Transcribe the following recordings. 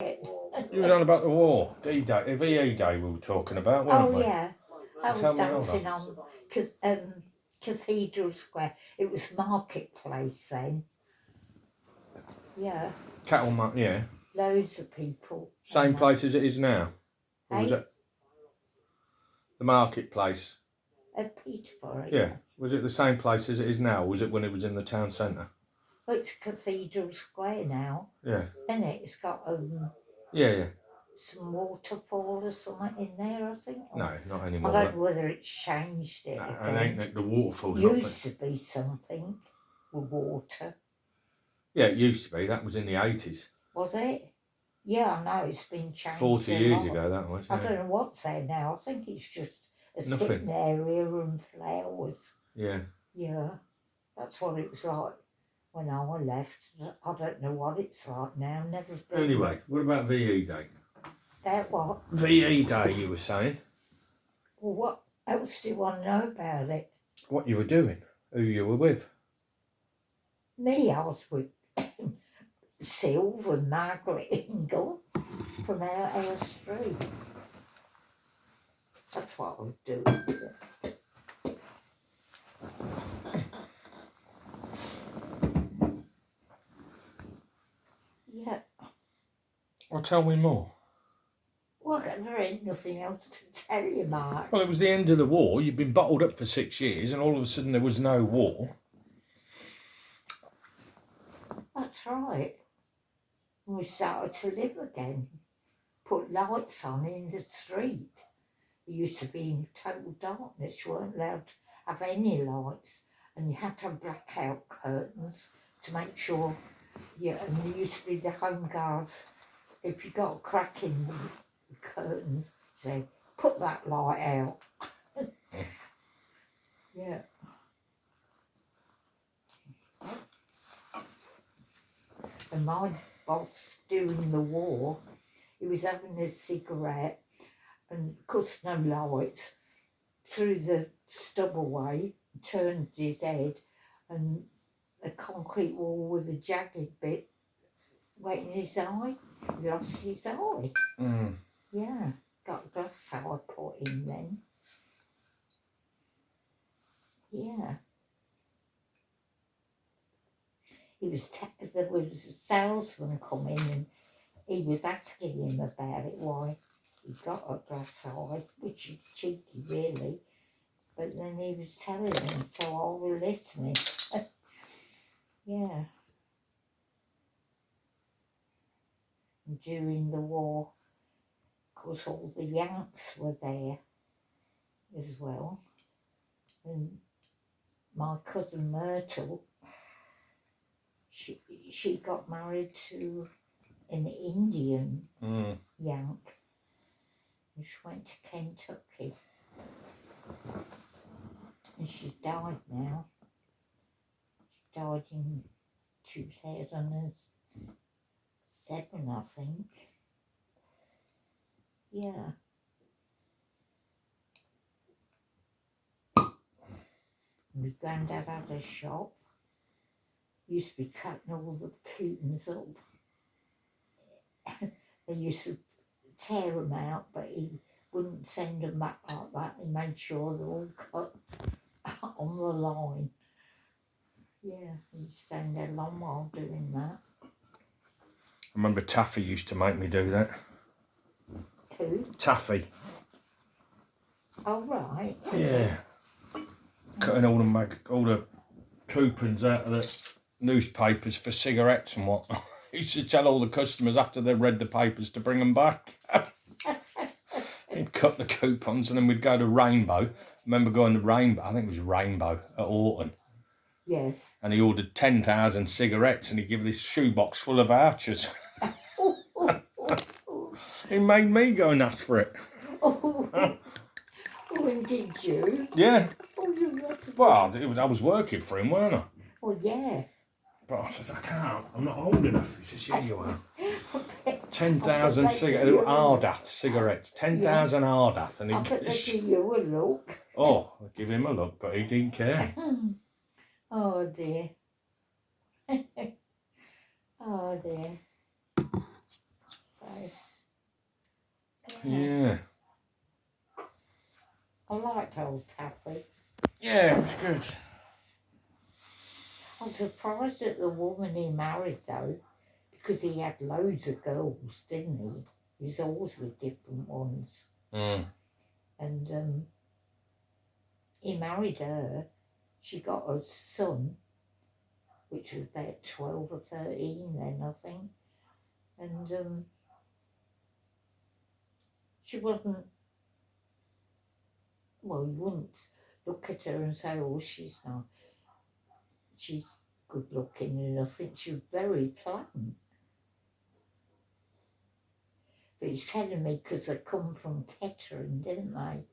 You were on about the war, D-Day, VE Day we were talking about, weren't we? Oh, yeah. I was dancing on Cathedral Square. It was Marketplace then. Yeah. Cattle Market, yeah. Loads of people. Same place as it is now? Or was it the Marketplace? At Peterborough, yeah. Was it the same place as it is now, or was it when it was in the town centre? Well, it's Cathedral Square now. Yeah. Isn't it? It's got yeah. Some waterfall or something in there, I think. No, not anymore. I don't know whether it's changed it again. I think the waterfall's used to be something with water. Yeah, it used to be. That was in the 80s. Was it? Yeah, I know it's been changed. 40 years ago, that was. Yeah. I don't know what's there now. I think it's just a sitting area and flowers. Yeah. Yeah, that's what it was like when I left. I don't know what it's like now. Never been. Anyway, what about VE Day? That what? VE Day, you were saying? Well, what else do you want to know about it? What you were doing, who you were with. Me, I was with Sylv and Margaret Ingle from our street. That's what I was doing. Yeah. Well, tell me more. Well, there ain't nothing else to tell you, Mark. Well, it was the end of the war. You'd been bottled up for 6 years, and all of a sudden there was no war. That's right. And we started to live again. Put lights on in the street. It used to be in total darkness. You weren't allowed to have any lights. And you had to have blackout curtains to make sure. Yeah, and there used to be the home guards. If you got a crack in the curtains, say, put that light out. Yeah. And my boss during the war, he was having a cigarette and cussed no lights, threw the stub away, turned his head, and a concrete wall with a jagged bit went in his eye. He lost his eye. Mm. Yeah, got a glass eye put in then. Yeah. There was a salesman coming and he was asking him about it, why he got a glass eye, which is cheeky really. But then he was telling him, so I was listening. Yeah. And during the war, of course, all the Yanks were there as well. And my cousin Myrtle, she got married to an Indian Yank. And she went to Kentucky. And she died now. She died in 2007, I think. Yeah. My granddad had a shop. Used to be cutting all the curtains up. They used to tear them out, but he wouldn't send them back like that. He made sure they're all cut on the line. Yeah, he'd stand there a long while doing that. I remember Taffy used to make me do that. Who? Taffy. Oh, right. Yeah. Cutting all the coupons out of the newspapers for cigarettes and whatnot. He used to tell all the customers after they read the papers to bring them back. He'd cut the coupons and then we'd go to Rainbow. I remember going to Rainbow, I think it was Rainbow at Orton. Yes. And he ordered 10,000 cigarettes and he'd give this shoebox full of vouchers. He made me go and ask for it. Oh, and did you? Yeah. Oh, you well, I was working for him, weren't I? Oh, yeah. But I said, I can't, I'm not old enough. He says, yeah, you are. 10,000 cigarettes, Ardath cigarettes, 10,000 Ardath. And I bet they give you a look. Oh, I'd give him a look, but he didn't care. Oh, dear. Oh, dear. So, Yeah. I liked old Taffy. Yeah, it was good. I'm surprised at the woman he married though, because he had loads of girls, didn't he? He was always with different ones. Mm. And he married her. She got a son, which was about 12 or 13 then, I think. And she wasn't, well, you wouldn't look at her and say, oh, she's not. She's good looking, and I think she was very plain. But he's telling me because they come from Kettering, didn't they?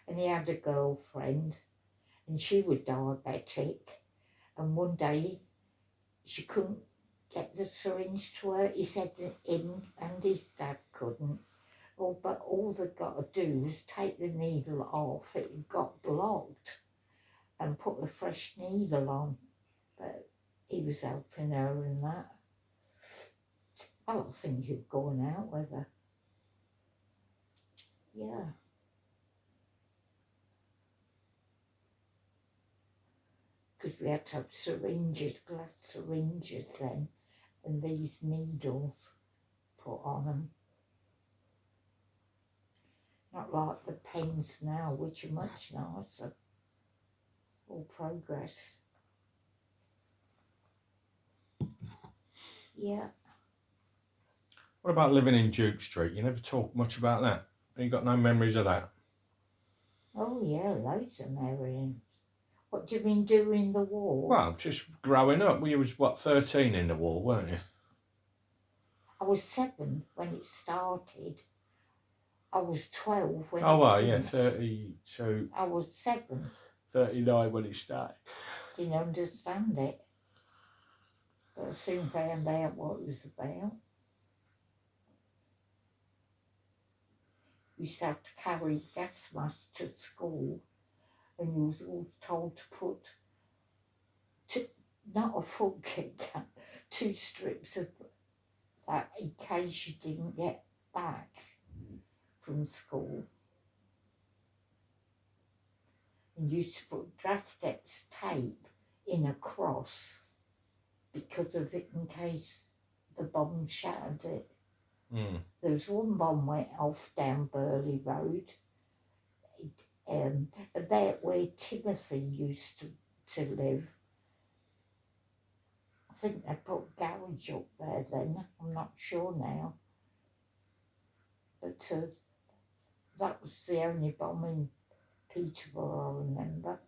And he had a girlfriend, and she was diabetic. And one day she couldn't get the syringe to her. He said that him and his dad couldn't. Oh, but all they got to do was take the needle off. It got blocked, and put a fresh needle on. But he was helping her in that. I don't think you've gone out with her. Yeah. Because we had to have syringes, glass syringes then, and these needles put on them. Not like the pens now, which are much nicer. All progress. Yeah. What about living in Duke Street? You never talk much about that. You got no memories of that? Oh yeah, loads of marrying. What do you mean during the war? Well, just growing up. You was, what, 13 in the war, weren't you? I was 7 when it started. I was 12 when Oh, it well, yeah, finished. 30, so... I was 7. 39 when it started. Didn't understand it. But I soon found out what it was about. We used to have to carry gas masks to school, and you was all told to put, not a full Kit Kat, 2 strips of that in case you didn't get back from school. And used to put Draftex tape in a cross because of it, in case the bomb shattered it. Mm. There was one bomb went off down Burley Road, about where Timothy used to live. I think they put a garage up there then, I'm not sure now. But that was the only bomb in Peterborough I remember.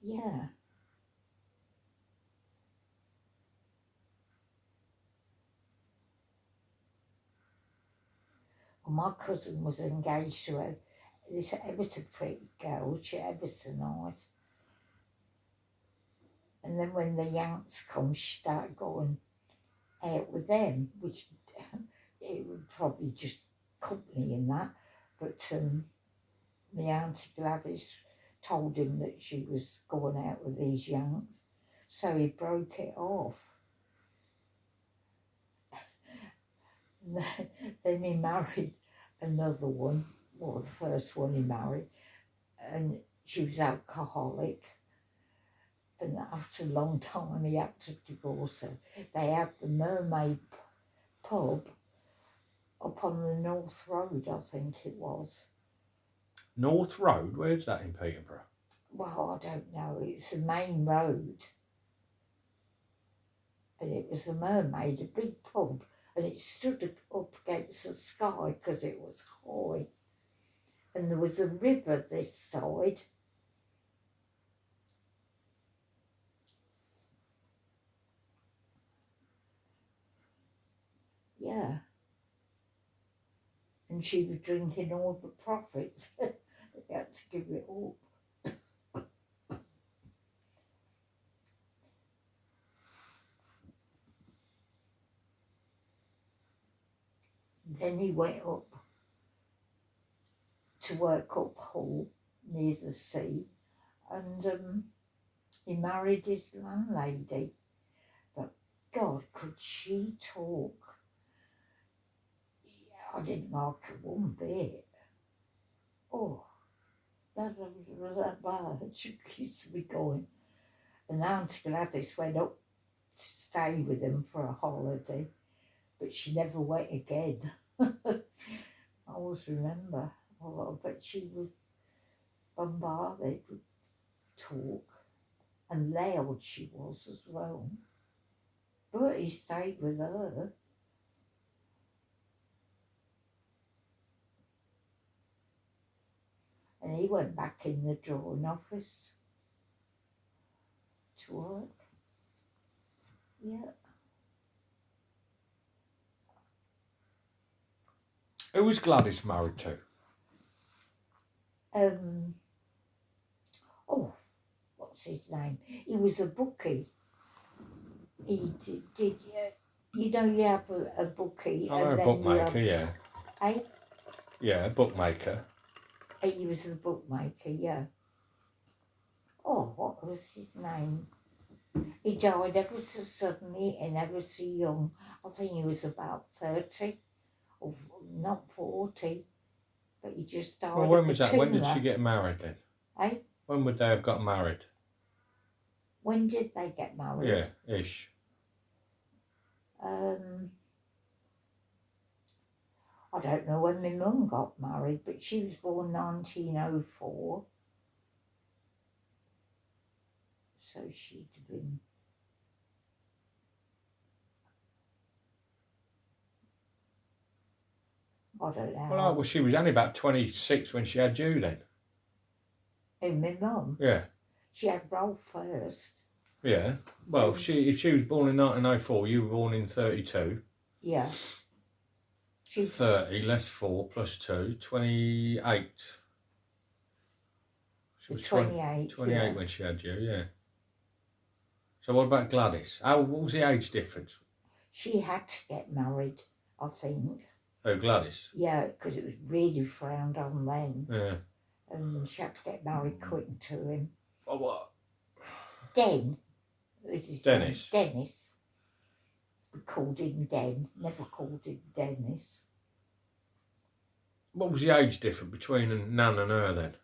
Yeah. Well, my cousin was engaged to this ever so pretty girl, she ever so nice. And then when the Yanks come, she started going out with them, which it would probably just company in that. But my auntie Gladys told him that she was going out with these Yanks, so he broke it off. Then he married another one, well, the first one he married, and she was alcoholic. And after a long time, he had to divorce her. They had the Mermaid pub up on the North Road, I think it was. North Road? Where's that in Peterborough? Well, I don't know. It's the main road. And it was the Mermaid, a big pub. And it stood up against the sky because it was high. And there was a river this side. Yeah. And she was drinking all the profits. They had to give it up. Then he went up to work up Hull near the sea, and he married his landlady. But God, could she talk? I didn't like her one bit. Oh, that bad. She used to be going. And Auntie Gladys went up to stay with them for a holiday, but she never went again. I always remember. Oh, but she was bombarded with talk, and loud she was as well. But he stayed with her. And he went back in the drawing office to work. Yeah. Who was Gladys married to? Oh, what's his name? He was a bookie. He did you know you have a bookie I know a then bookmaker, you yeah. have, Yeah, a bookmaker. he was a bookmaker, yeah. Oh, what was his name? He died ever so suddenly and ever so young. I think he was about 30, or not 40, but he just died Well, when of was a that? When did she tumour. get married then? Eh? When would they have got married? When did they get married? Yeah, ish. I don't know when my mum got married, but she was born 1904. So she'd have been... I don't know. Well, she was only about 26 when she had you then. And my mum? Yeah. She had Rolf first. Yeah. Well, if she was born in 1904, you were born in 32. Yeah. 30 less 4 plus 2, 28. She was 28. 28 yeah. when she had you, yeah. So what about Gladys? What was the age difference? She had to get married, I think. Oh, Gladys? Yeah, because it was really frowned on then. Yeah. And she had to get married quick to him. Oh, what? Den. Was his Dennis. name? Dennis. We called him Den. Never called him Dennis. What was the age difference between Nan and her then?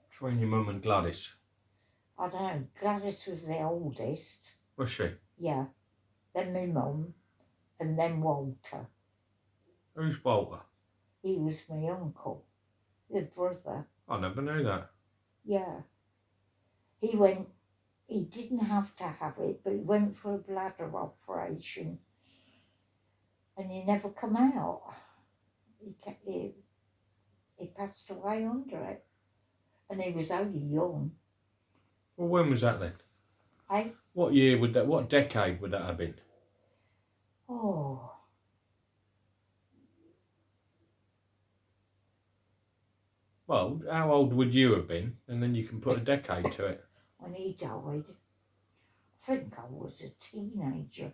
Between your mum and Gladys? I don't know. Gladys was the oldest. Was she? Yeah. Then my mum. And then Walter. Who's Walter? He was my uncle. The brother. I never knew that. Yeah. He didn't have to have it, but he went for a bladder operation. And he never come out. He passed away under it. And he was only young. Well, when was that then? Eh? What decade would that have been? Oh. Well, how old would you have been? And then you can put a decade to it. When he died, I think I was a teenager.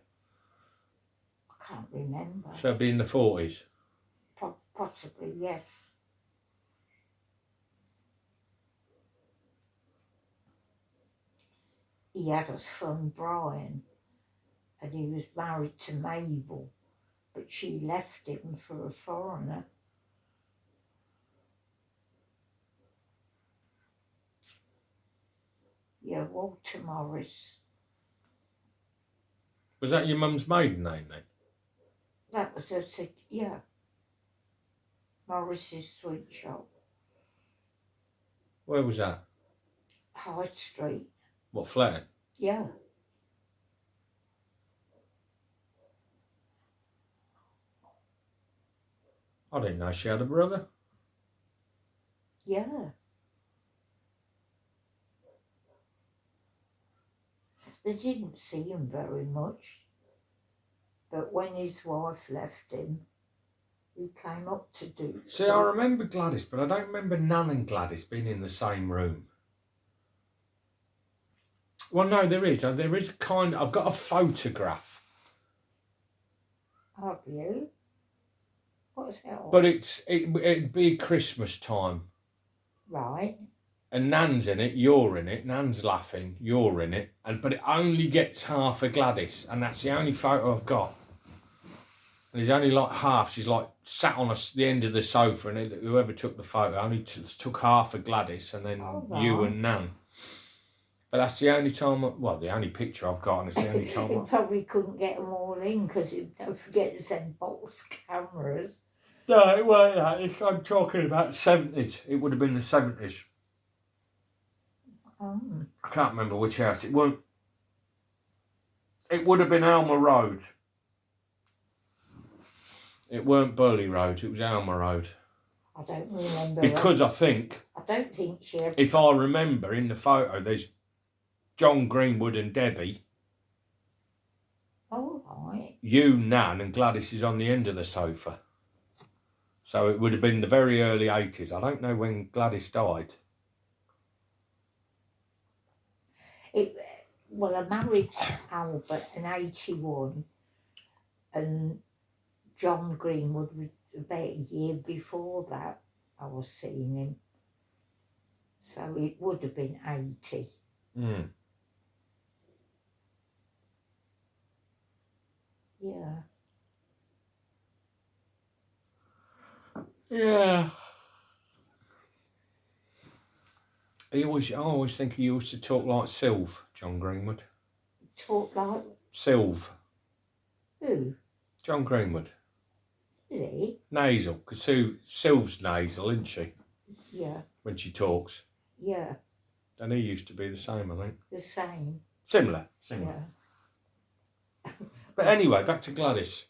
I can't remember. So it'd be in the 40s? Possibly, yes. He had a son, Brian, and he was married to Mabel, but she left him for a foreigner. Yeah, Walter Morris. Was that your mum's maiden name then? That was yeah. Morris's Sweet Shop. Where was that? High Street. What, Flair? Yeah. I didn't know she had a brother. Yeah. They didn't see him very much. But when his wife left him, he came up to do... See, I remember Gladys, but I don't remember Nan and Gladys being in the same room. Well, no, there is. There is I've got a photograph. Have you? What's that? But it'd be Christmas time. Right. And Nan's in it, you're in it, Nan's laughing, you're in it, but it only gets half of Gladys, and that's the only photo I've got. And there's only like half, she's like sat on the end of the sofa, and whoever took the photo only took half of Gladys, and then you and Nan. But that's the only time, the only picture I've got, and it's the only time. You probably couldn't get them all in, because you don't forget to send box cameras. No, well, if I'm talking about the 70s, it would have been the 70s. I can't remember which house. It would have been Alma Road. It weren't Burley Road, it was Alma Road. I don't remember. Because I don't think she ever... If I remember, in the photo, there's John Greenwood and Debbie. Oh, right. You, Nan, and Gladys is on the end of the sofa. So it would have been the very early 80s. I don't know when Gladys died. I married Albert in 81, and John Greenwood was about a year before that I was seeing him. So it would have been 80. Yeah. Yeah. I always think he used to talk like Sylv, John Greenwood. Talk like? Sylv. Who? John Greenwood. Really? Nasal, because Sylv's nasal, isn't she? Yeah. When she talks. Yeah. And he used to be the same, I think. The same. Similar. Yeah. But anyway, back to Gladys.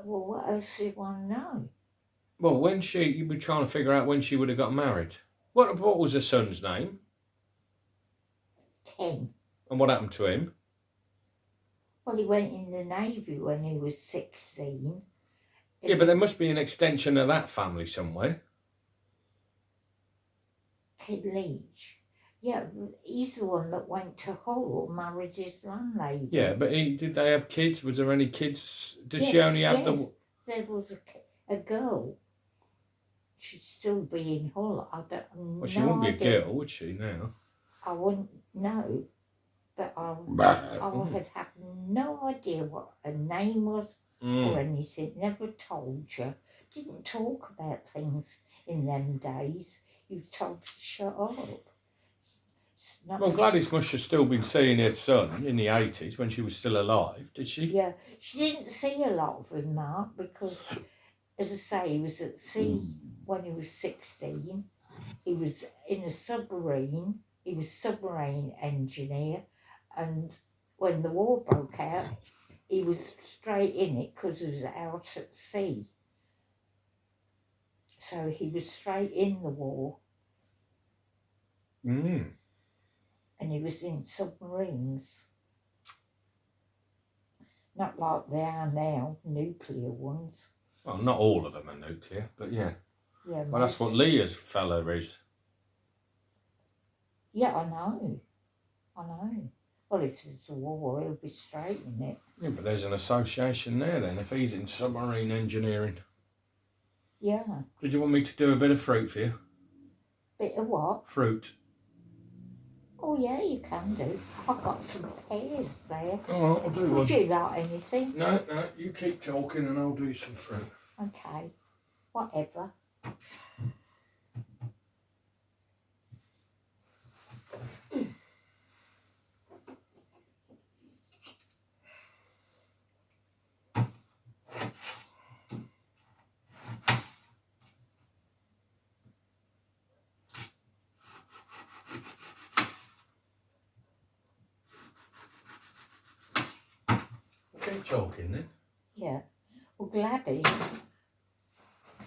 Well, what else do you want to know? Well, you were trying to figure out when she would have got married. What was her son's name? Ken. And what happened to him? Well, he went in the Navy when he was 16. Yeah, but there must be an extension of that family somewhere. Ken Leach. Yeah, he's the one that went to Hull, married his landlady. Yeah, but did they have kids? Was there any kids? Did she only have the... There was a girl. She'd still be in Hull. Well, she wouldn't be a girl, would she, now? I wouldn't know. But I had no idea what her name was or anything. Never told you. Didn't talk about things in them days. You were told to shut up. Well, Gladys must have still been seeing her son in the 80s when she was still alive, did she? Yeah, she didn't see a lot of him, Mark, because, as I say, he was at sea when he was 16. He was in a submarine. He was submarine engineer. And when the war broke out, he was straight in it because he was out at sea. So he was straight in the war. And he was in submarines. Not like they are now, nuclear ones. Well, not all of them are nuclear, but yeah. Yeah. Well, that's what Leah's fella is. Yeah, I know. Well, if it's a war, he'll be straight in it. Yeah, but there's an association there then, if he's in submarine engineering. Yeah. Did you want me to do a bit of fruit for you? Bit of what? Fruit. Oh, yeah, you can do. I've got some pears there. Oh, I'll do one. Would you like anything? No, you keep talking and I'll do some fruit. Okay. Whatever. Keep talking then. Yeah. Well, Gladys,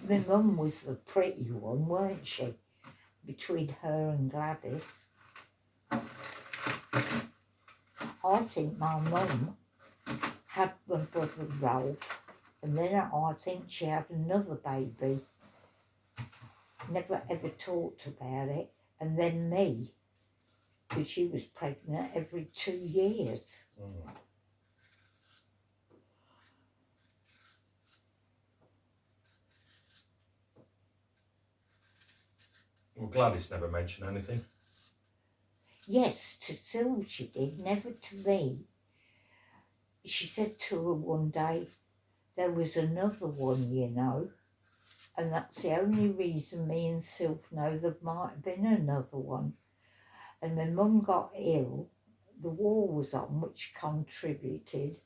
my mum was the pretty one, weren't she? Between her and Gladys. I think my mum had my brother Ralph, and then I think she had another baby. Never ever talked about it. And then me, because she was pregnant every 2 years. Well, Gladys never mentioned anything. Yes, to Syl she did, never to me. She said to her one day, there was another one, you know, and that's the only reason me and Sylph know there might have been another one. And when Mum got ill, the war was on, which contributed,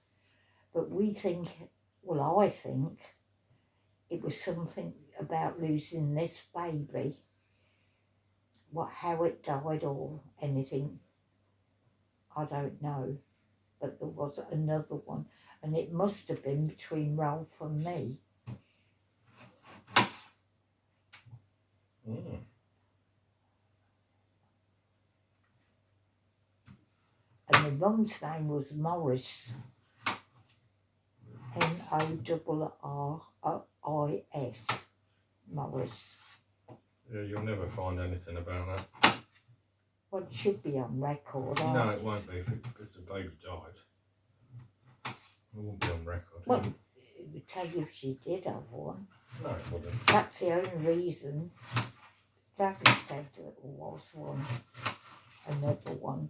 but we think, well, I think it was something about losing this baby, how it died or anything, I don't know, but there was another one, and it must have been between Ralph and me. Mm. And my mum's name was Morris, Morris, Morris. Yeah, you'll never find anything about that. Well, it should be on record. No, it won't be if the baby died. It won't be on record. Well, it would tell you if she did have one. No, it wouldn't. That's the only reason. Daddy said there was one, another one.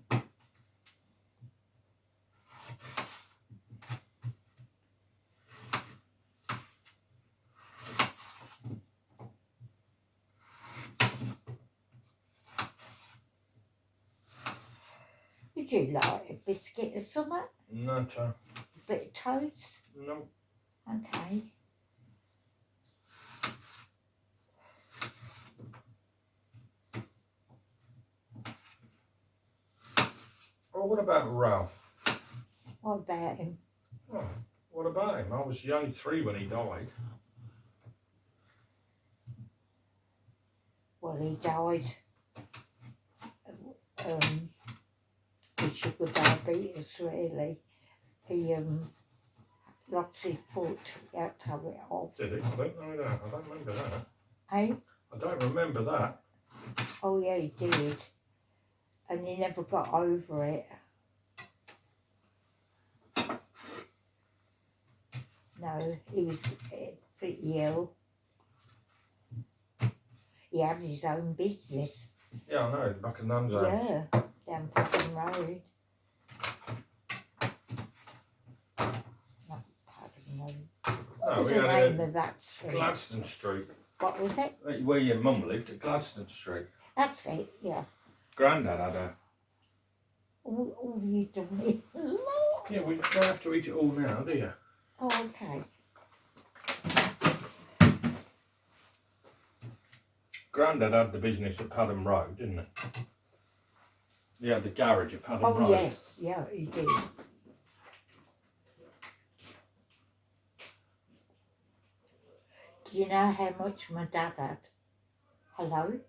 Would you like a biscuit or something? No, A bit of toast? no. Okay. Oh, what about Ralph? What about him? Oh, what about him? I was only 3 when he died. Well, he died with sugar diabetes, really. He lost his foot, he had to have it off. Did he? I don't know that. I don't remember that. Hey? I don't remember that. Oh, yeah, he did. And he never got over it. No, he was pretty ill. He had his own business. Yeah, I know. Back in Nan's house. Yeah, down Padden Road. Not Padden Road. No, What was we the had name of that street? Gladstone Street. What was it? Where your mum lived, at Gladstone Street. That's it, yeah. Grandad had a... Oh, you done it. Yeah, we don't have to eat it all now, do you? Oh, okay. Grandad had the business at Padden Road, didn't he? He had the garage at Padden Road. Oh, yes, yeah, he did. Do you know how much my dad had? Hello?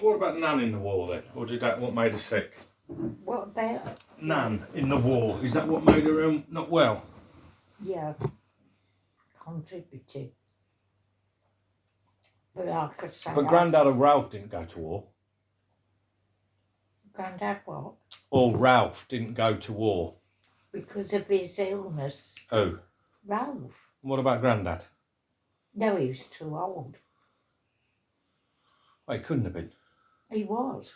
What about Nan in the war then? Or did that what made her sick? What about? Nan in the war, is that what made her not well? Yeah, contributed. But like I say, But Grandad or Ralph didn't go to war. Grandad what? Or Ralph didn't go to war. Because of his illness. Oh. Ralph? What about Grandad? No, he was too old. Well, he couldn't have been. He was.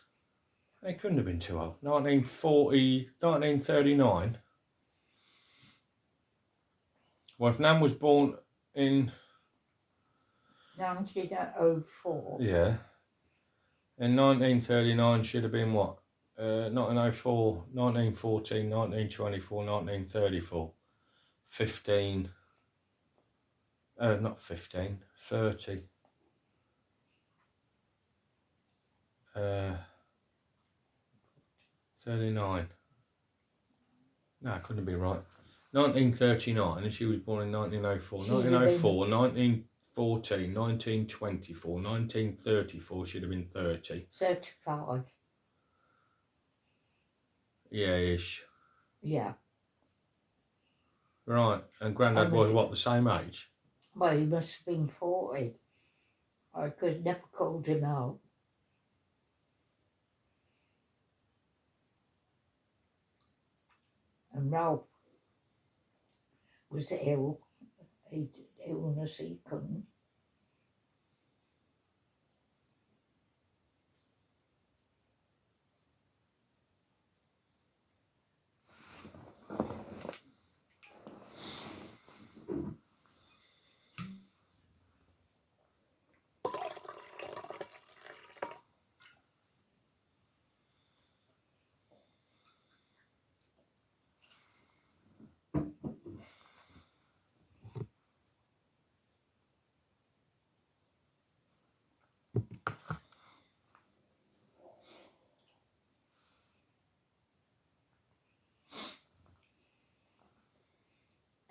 He couldn't have been too old. 1939. Well, if Nan was born in... 1904. Yeah. In 1939 should have been what? 1904, 1914, 1924, 1934. 15. Not 15, 30. 39. No, it couldn't be right. 1939, and she was born in 1904. She'd have 1904, 1914, 1924, 1934, she'd have been 30. 35. Yeah, ish. Yeah. Right, and Grandad was what, the same age? Well, he must have been 40. I could never called him out. And Ralph was ill. Illness he couldn't.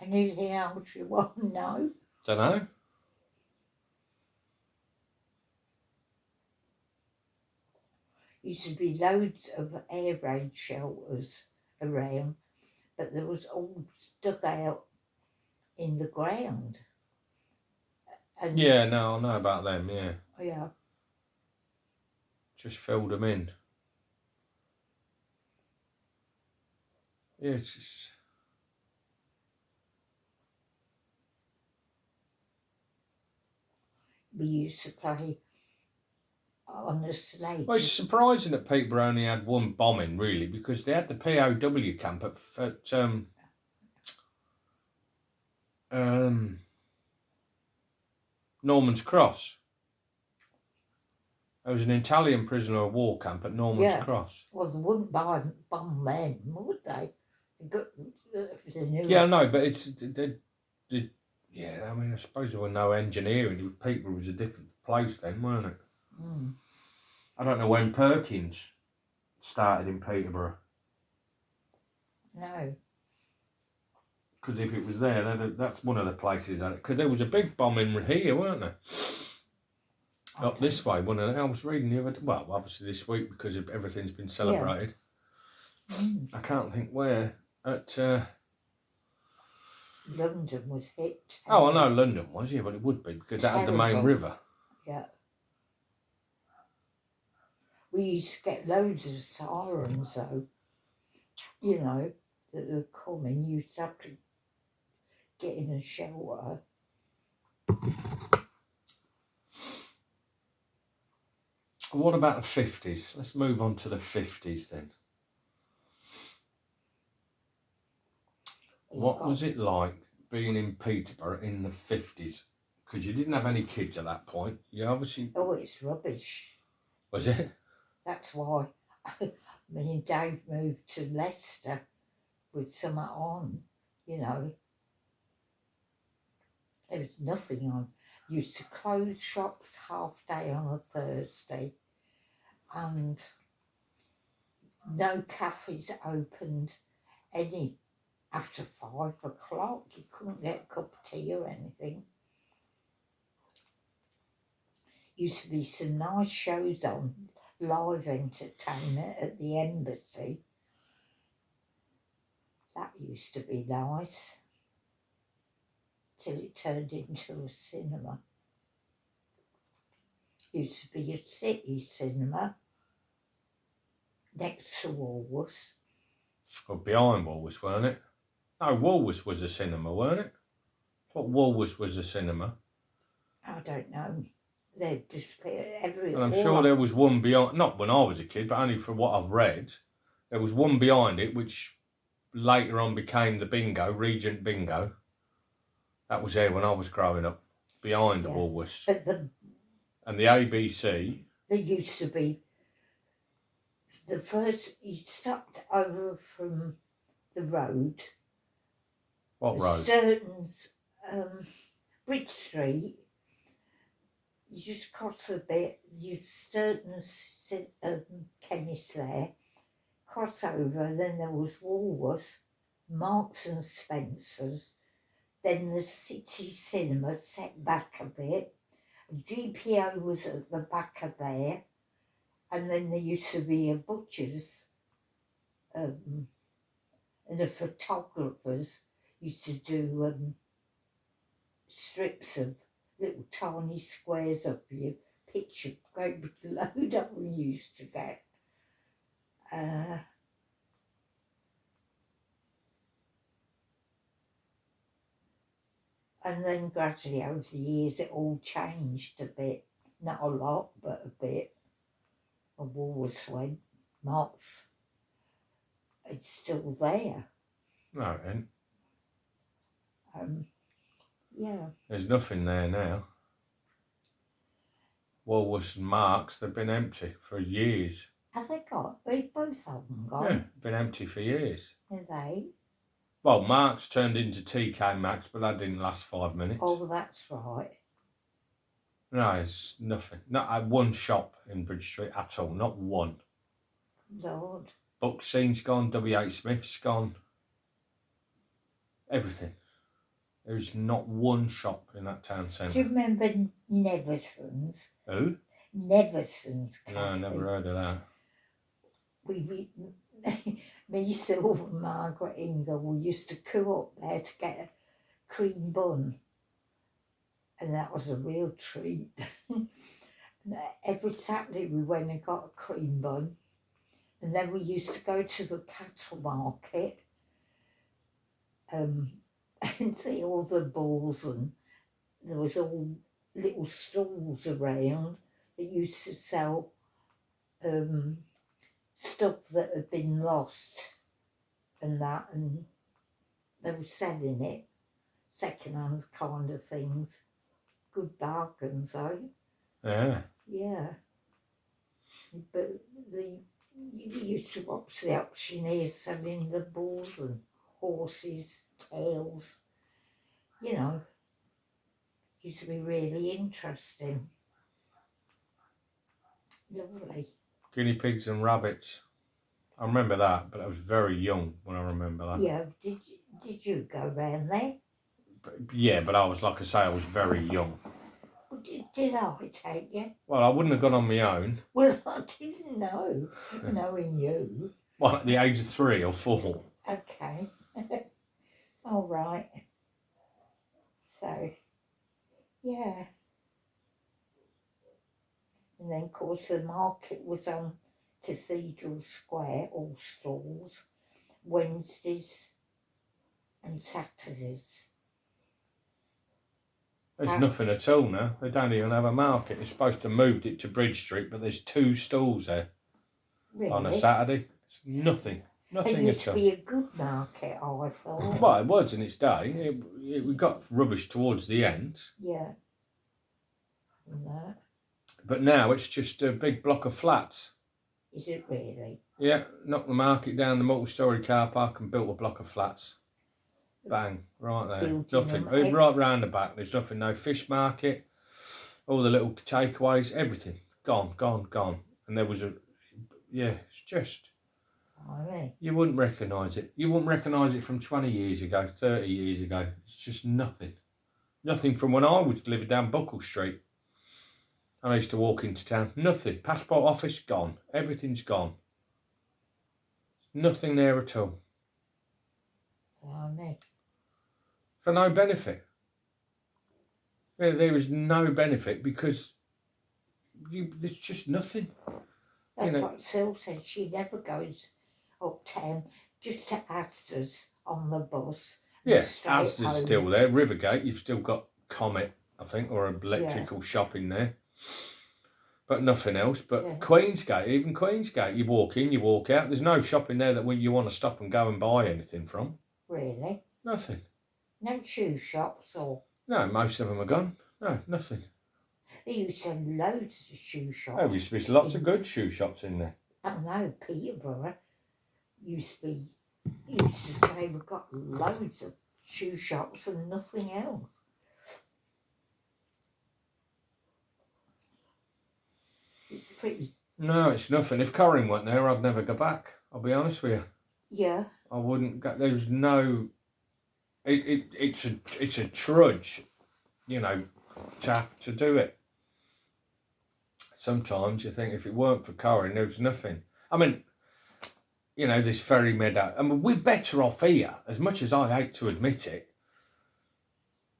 Anything else you want to know? Don't know. Used to be loads of air raid shelters around, but there was all stuck out in the ground. And Yeah, no, I know about them, yeah. yeah, Just filled them in. Yeah, it's just... we used to play on the sledge. Well, it's surprising that Peterborough only had one bombing, really, because they had the POW camp at Norman's Cross. There was an Italian prisoner of war camp at Norman's Cross. Well, they wouldn't bomb men, would they? Yeah, no, but it's... yeah, I mean, I suppose there were no engineering. Peterborough was a different place then, weren't it? Mm. I don't know when Perkins started in Peterborough. No. Because if it was there, that's one of the places. Because there was a big bombing here, weren't there? Up this way, one of them. I was reading the other day. Well, obviously this week because everything's been celebrated. Yeah. Mm. I can't think where. At London was hit. Oh, I know London was, yeah, but it would be because that had the main river. Yeah. We used to get loads of sirens, though. You know, that were coming. You used to have to get in a shelter. What about the 50s? Let's move on to the 50s then. What was it like being in Peterborough in the 50s? Because you didn't have any kids at that point. You obviously... Oh, it's rubbish. Was it? That's why me and Dave moved to Leicester with something on, you know. There was nothing on. Used to close shops half day on a Thursday, and no cafes opened any after 5 o'clock. You couldn't get a cup of tea or anything. Used to be some nice shows on, live entertainment at the embassy. That used to be nice. Till it turned into a cinema. Used to be a city cinema next to Woolworths. Or behind Woolworths, weren't it? No, Woolworths was a cinema, weren't it? I thought Woolworths was a cinema. I don't know. They've disappeared everywhere. And I'm sure there was one behind, not when I was a kid, but only from what I've read, there was one behind it which later on became the Bingo, Regent Bingo. That was there when I was growing up, behind Woolworths. But and the ABC. There used to be the first, you stopped over from the road. What road? Sturton's Bridge Street, you just cross a bit, you Sturton's chemist there, cross over, then there was Woolworths, Marks and Spencer's, then the City Cinema set back a bit, GPO was at the back of there, and then there used to be a butcher's, and the photographers used to do strips of little tiny squares of your picture, great big load of them used to get. And then gradually over the years it all changed a bit. Not a lot, but a bit. A Woolworths went, Marks. It's still there. No, it ain't. Yeah. There's nothing there now. Woolworths and Marks, they've been empty for years. Have they got? They both of them gone. Yeah, been empty for years. Have they? Well, Marks turned into TK Maxx, but that didn't last 5 minutes. Oh, that's right. No, it's nothing. Not one shop in Bridge Street at all. Not one. Lord. Book Scene's gone. W.H. Smith's gone. Everything. There's not one shop in that town centre. Do you remember Neverson's? Who? Neverson's Cafe. No, I never heard of that. Me, Sylvia, Margaret, Ingle, we used to queue up there to get a cream bun. And that was a real treat. Every Saturday we went and got a cream bun. And then we used to go to the cattle market and see all the bulls, and there was all little stalls around that used to sell stuff that had been lost and that, and they were selling it, second-hand kind of things. Good bargains, though. Yeah. Yeah. But you used to watch the auctioneers selling the bulls and horses, cows. You know, used to be really interesting. Lovely. Guinea pigs and rabbits. I remember that, but I was very young when I remember that. Yeah, did you go round there? Yeah, but I was, like I say, I was very young. Well, did I take you? Well, I wouldn't have gone on my own. Well, I didn't know, knowing you. Well, at the age of 3 or 4. Okay. All right. So, yeah. And then, of course, the market was on Cathedral Square, all stalls, Wednesdays and Saturdays. There's nothing at all now. They don't even have a market. They're supposed to have moved it to Bridge Street, but there's 2 stalls there. Really? On a Saturday. It's nothing. Nothing it used at all. to be a good market, I thought. Well, it was in its day. We got rubbish towards the end. Yeah. And that. But now it's just a big block of flats. Is it really? Yeah, knocked the market down, the multi-storey car park, and built a block of flats. Bang, right there. Building Nothing. them. Right round the back, there's nothing. No fish market, all the little takeaways, everything. Gone. And there was it's just... Really? You wouldn't recognise it. You wouldn't recognise it from 20 years ago, 30 years ago. It's just nothing. Nothing from when I was living down Buckle Street. I used to walk into town. Nothing. Passport office, gone. Everything's gone. Nothing there at all. Blimey. For no benefit. There is no benefit because there's just nothing. That's what Sil said. She never goes uptown, just to Astor's on the bus. Yeah, straight Asda's home. still there. Rivergate, you've still got Comet, I think, or an electrical shop in there. But nothing else. But Queensgate, even Queensgate, you walk in, you walk out. There's no shop in there that you want to stop and go and buy anything from. Really? Nothing. No shoe shops or... No, most of them are gone. No, nothing. They used to have loads of shoe shops. There used to be lots of good shoe shops in there. I know, Peterborough used to say we've got loads of shoe shops and nothing else. pretty. No, it's nothing. If Corinne weren't there, I'd never go back. I'll be honest with you. Yeah. I wouldn't go. There's no. It's a trudge, you know, to have to do it. Sometimes you think if it weren't for Corinne, there's nothing. I mean, you know, this ferry meadow. I mean, we're better off here, as much as I hate to admit it.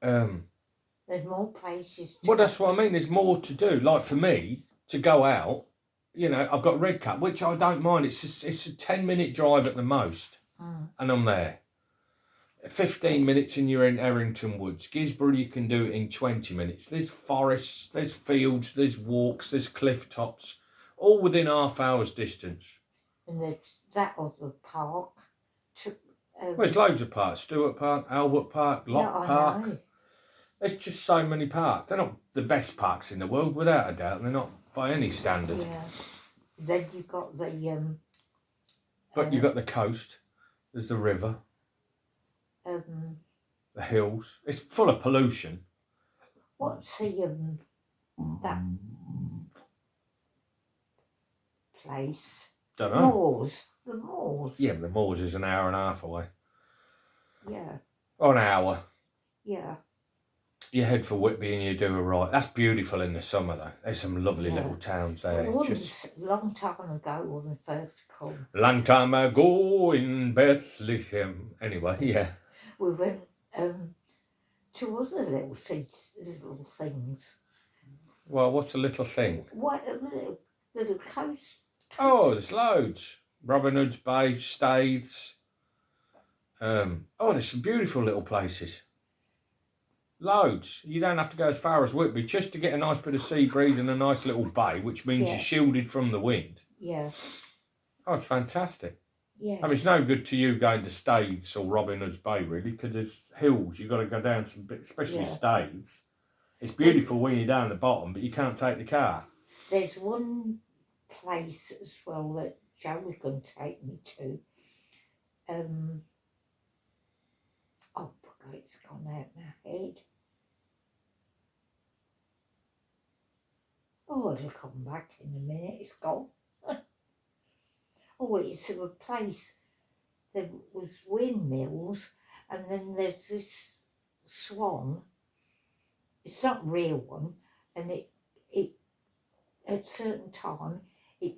There's more places. Well, that's what I mean. There's more to do. Like for me to go out, you know, I've got Redcar, which I don't mind. It's a 10-minute drive at the most, and I'm there. 15 minutes and you're in Errington Woods. Gisborne, you can do it in 20 minutes. There's forests, there's fields, there's walks, there's cliff tops, all within half hour's distance. And there's that other park. Well, there's loads of parks. Stewart Park, Albert Park, Lock Park. I know. There's just so many parks. They're not the best parks in the world, without a doubt. They're not by any standard. Yeah. Then you've got the... But you've got the coast. There's the river. The hills. It's full of pollution. What's the that place? Don't know. Moors. The Moors. Yeah, but the Moors is an hour and a half away. Yeah. Or an hour. Yeah. You head for Whitby and you do a right. That's beautiful in the summer though. There's some lovely little towns there. Well, just a long time ago when we first come. Long time ago in Bethlehem. Anyway, yeah. We went to other little things. Well, what's a little thing? What a little coast. Oh, there's loads. Robin Hood's Bay, Staithes. There's some beautiful little places. Loads. You don't have to go as far as Whitby just to get a nice bit of sea breeze and a nice little bay, which means you're shielded from the wind. Yeah. Oh, it's fantastic. Yeah. I mean, it's no good to you going to Staithes or Robin Hood's Bay, really, because there's hills. You've got to go down some bit, especially Staithes. It's beautiful when you're down the bottom, but you can't take the car. There's one place as well that Joe was going to take me to. It's gone out my head. Oh, it'll come back in a minute. It's gone. It's a place. There was windmills, and then there's this swan. It's not a real one, and it at a certain time it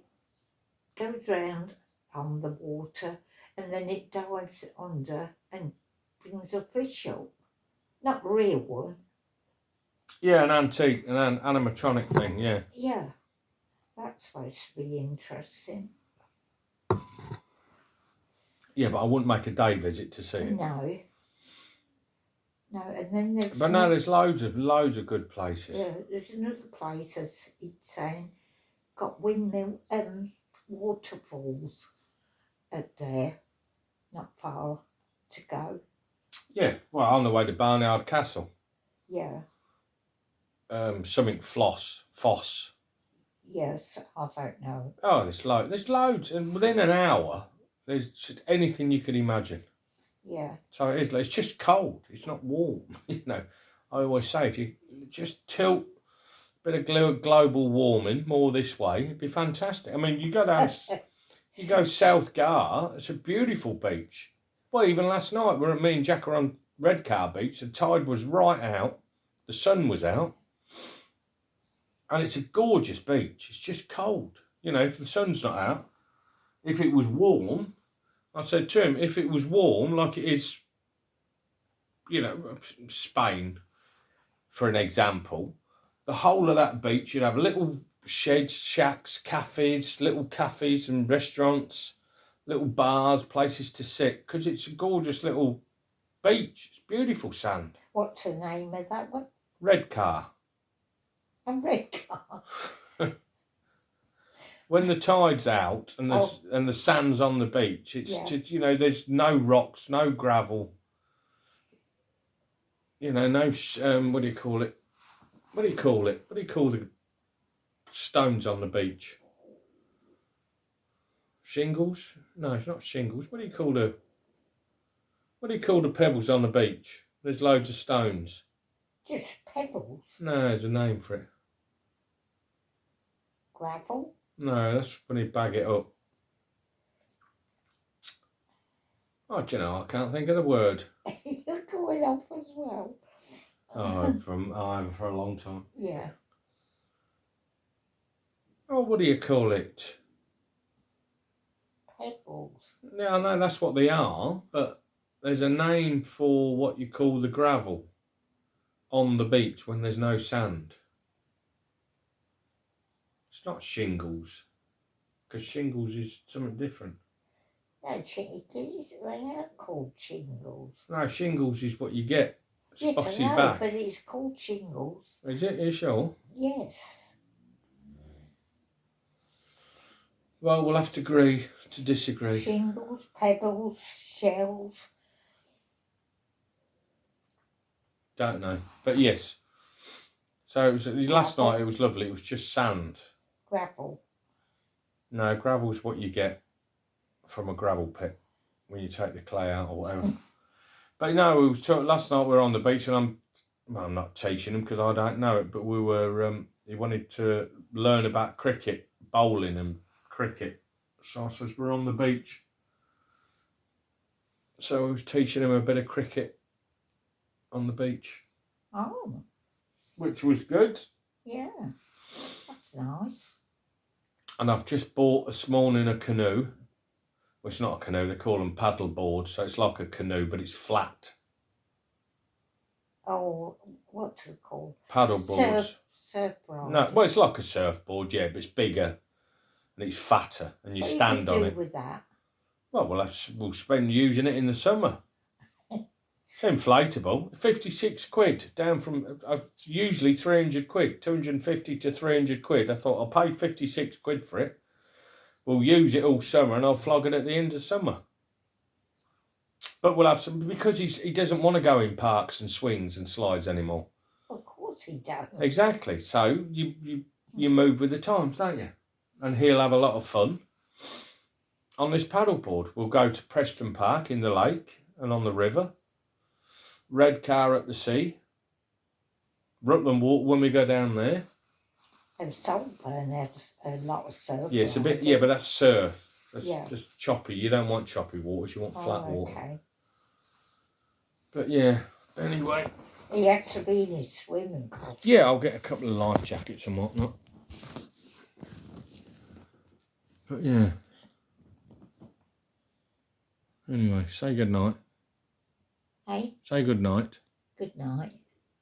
goes round on the water, and then it dives under and brings a fish up. Not a real one. Yeah, an antique, an animatronic thing, yeah. Yeah, that's supposed to be interesting. Yeah, but I wouldn't make a day visit to see it. No, and then there's... But no, there's loads of good places. Yeah, there's another place that's, it's saying, got windmill, waterfalls at there, not far to go. Yeah, well, on the way to Barnard Castle. Yeah. Something Foss. Yes, I don't know. Oh, there's loads, and within an hour, there's just anything you could imagine. Yeah. So it is. It's just cold. It's not warm. You know, I always say if you just tilt a bit of global warming more this way, it'd be fantastic. I mean, you go down, you go South Gar. It's a beautiful beach. Well, even last night, me and Jack were on Redcar Beach. The tide was right out. The sun was out. And it's a gorgeous beach. It's just cold. You know, if the sun's not out, if it was warm, I said to him, if it was warm like it is, you know, Spain, for an example, the whole of that beach, you'd have little sheds, shacks, little cafes and restaurants, little bars, places to sit, because it's a gorgeous little beach. It's beautiful sand. What's the name of that one? Redcar. And Redcar. When the tide's out and the sand's on the beach, it's just, you know, there's no rocks, no gravel. You know, no what do you call it? What do you call the stones on the beach? Shingles? No, it's not shingles. What do you call the pebbles on the beach? There's loads of stones. Just pebbles. No, there's a name for it. Gravel? No, that's when you bag it up. Oh, do you know, I can't think of the word. You're going off as well. Oh, for a long time. Yeah. Oh, what do you call it? Pebbles. Yeah, I know that's what they are, but there's a name for what you call the gravel on the beach when there's no sand. It's not shingles, because shingles is something different. No, they are called shingles. No, shingles is what you get. Yes, I Spotty know, back. but it's called shingles. Is it? Are you sure? Yes. Well, we'll have to agree to disagree. Shingles, pebbles, shells. Don't know. But yes. So it was, last night it was lovely. It was just sand. Gravel. No, gravel's what you get from a gravel pit when you take the clay out or whatever. But no, last night we were on the beach and I'm not teaching him because I don't know it, but we were, he wanted to learn about cricket, bowling and cricket. So I says, we're on the beach. So I was teaching him a bit of cricket on the beach. Oh. Which was good. Yeah. That's nice. And I've just bought this morning a canoe. Well, it's not a canoe, they call them paddle boards. So it's like a canoe, but it's flat. Oh, what's it called? Paddle boards. Surfboard. No, well, it's like a surfboard, yeah, but it's bigger and it's fatter, and you stand on it. What do you do with that? Well, we'll spend using it in the summer. It's inflatable. 56 quid, down from usually 300 quid, 250 to 300 quid. I thought I'll pay 56 quid for it. We'll use it all summer and I'll flog it at the end of summer. But we'll have some, because he doesn't want to go in parks and swings and slides anymore. Of course he doesn't. Exactly. So you move with the times, don't you? And he'll have a lot of fun on this paddleboard. We'll go to Preston Park in the lake and on the river. Redcar at the sea. Rutland Walk when we go down there. And Saltburn has a lot of surf. Yeah, it's a bit, yeah, but that's surf. That's Yeah. just choppy. You don't want choppy waters, you want flat water. Okay. But yeah, anyway. He had to be in his swimming costume. Yeah, I'll get a couple of life jackets and whatnot. But yeah. Anyway, say good night. Hey? Say good night. Good night.